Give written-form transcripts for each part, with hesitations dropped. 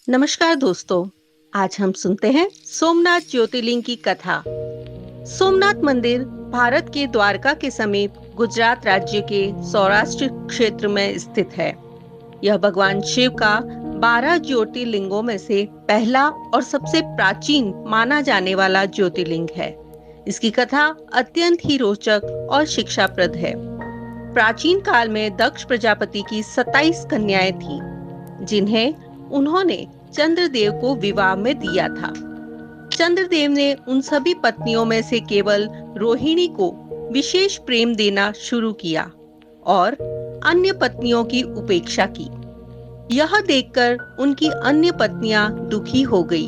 नमस्कार दोस्तों। आज हम सुनते हैं सोमनाथ ज्योतिर्लिंग की कथा। सोमनाथ मंदिर भारत के द्वारका के समीप गुजरात राज्य के सौराष्ट्र क्षेत्र में स्थित है। यह भगवान शिव का 12 ज्योतिर्लिंगों में से पहला और सबसे प्राचीन माना जाने वाला ज्योतिर्लिंग है। इसकी कथा अत्यंत ही रोचक और शिक्षाप्रद है। प्राचीन काल में दक्ष प्रजापति की 27 कन्याएं थीं, जिन्हें उन्होंने चंद्रदेव को विवाह में दिया था। चंद्रदेव ने उन सभी पत्नियों में से केवल रोहिणी को विशेष प्रेम देना शुरू किया और अन्य पत्नियों की उपेक्षा की। यह देखकर उनकी अन्य पत्नियां दुखी हो गई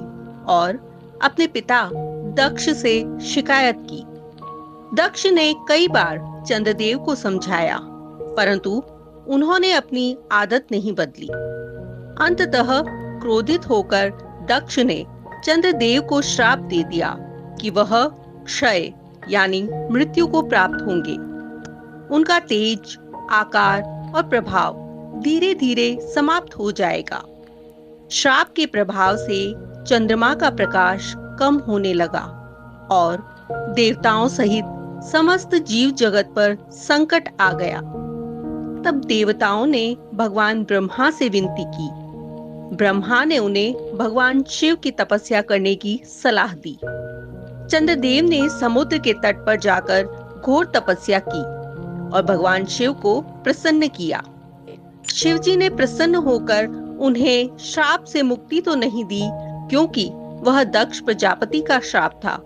और अपने पिता दक्ष से शिकायत की। दक्ष ने कई बार चंद्रदेव को समझाया, परंतु उन्होंने अपनी आदत नहीं बदली। अंततः क्रोधित होकर दक्ष ने चंद्रदेव को श्राप दे दिया कि वह क्षय यानी मृत्यु को प्राप्त होंगे। उनका तेज, आकार और प्रभाव धीरे धीरे समाप्त हो जाएगा। श्राप के प्रभाव से चंद्रमा का प्रकाश कम होने लगा और देवताओं सहित समस्त जीव जगत पर संकट आ गया। तब देवताओं ने भगवान ब्रह्मा से विनती की। ब्रह्मा ने उन्हें भगवान शिव की तपस्या करने की सलाह दी। चंद्रदेव ने समुद्र के तट पर जाकर घोर तपस्या की और भगवान शिव को प्रसन्न किया। शिवजी ने प्रसन्न होकर उन्हें श्राप से मुक्ति तो नहीं दी, क्योंकि वह दक्ष प्रजापति का श्राप था,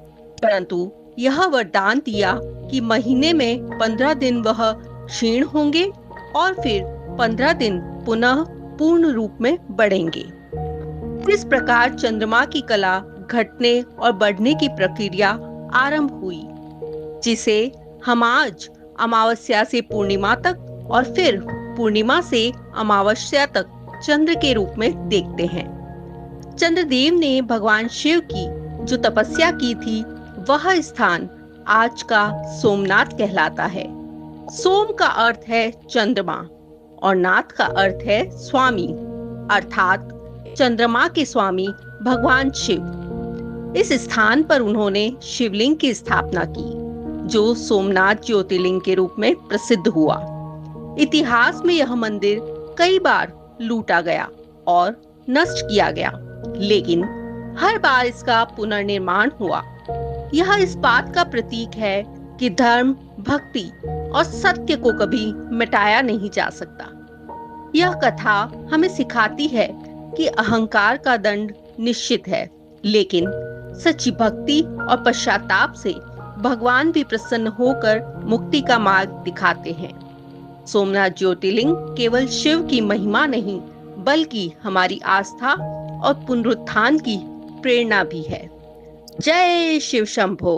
परंतु यह वरदान दिया कि महीने में 15 दिन वह क्षीण होंगे और फिर 15 दिन पुनः पूर्ण रूप में बढ़ेंगे। इस प्रकार चंद्रमा की कला घटने और बढ़ने की प्रक्रिया आरंभ हुई, जिसे हम आज अमावस्या से पूर्णिमा तक और फिर पूर्णिमा से अमावस्या तक चंद्र के रूप में देखते हैं। चंद्रदेव ने भगवान शिव की जो तपस्या की थी, वह स्थान आज का सोमनाथ कहलाता है। सोम का अर्थ है चंद्रमा और नाथ का अर्थ है स्वामी, अर्थात चंद्रमा के स्वामी भगवान शिव। इस स्थान पर उन्होंने शिवलिंग की स्थापना की, जो सोमनाथ ज्योतिर्लिंग के रूप में प्रसिद्ध हुआ। इतिहास में यह मंदिर कई बार लूटा गया और नष्ट किया गया, लेकिन हर बार इसका पुनर्निर्माण हुआ। यह इस बात का प्रतीक है कि धर्म, भक्ति और सत्य को कभी मिटाया नहीं जा सकता। यह कथा हमें सिखाती है कि अहंकार का दंड निश्चित है, लेकिन सच्ची भक्ति और पश्चाताप से भगवान भी प्रसन्न होकर मुक्ति का मार्ग दिखाते हैं। सोमनाथ ज्योतिर्लिंग केवल शिव की महिमा नहीं, बल्कि हमारी आस्था और पुनरुत्थान की प्रेरणा भी है। जय शिव शंभो।